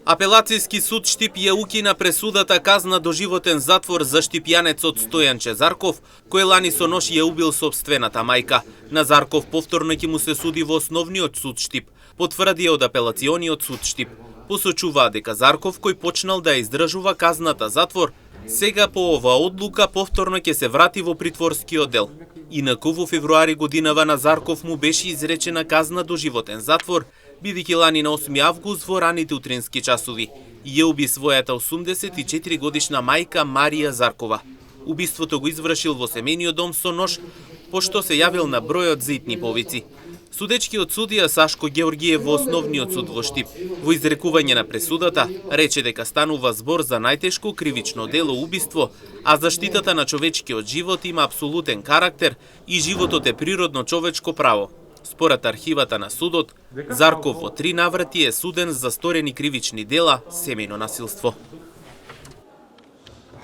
Апелацијски суд Штип ја укина пресудата казна доживотен затвор за штипјанецот Стојанче Зарков, кој лани со нож ја убил сопствената мајка. На Зарков повторно ќе му се суди во основниот суд Штип, потврди од апелациониот суд Штип. Посочуваа дека Зарков, кој почнал да ја издржува казната затвор, сега по оваа одлука повторно ќе се врати во притворскиот дел. Инаку во февруари годинава на Зарков му беше изречена казна доживотен затвор, бидејќи лани на 8 август во раните утрински часови ја уби својата 84 годишна мајка Марија Заркова. Убиството го извршил во семејниот дом со нож, пошто се јавил на бројот за итни повици. Судечкиот судија Сашко Георгиев во основниот суд во Штип, во изрекување на пресудата, рече дека станува збор за најтешко кривично дело убиство, а заштитата на човечкиот живот има апсолутен карактер и животот е природно човечко право. Според архивата на судот, Зарков во 3 наврати е суден за сторени кривични дела, семејно насилство.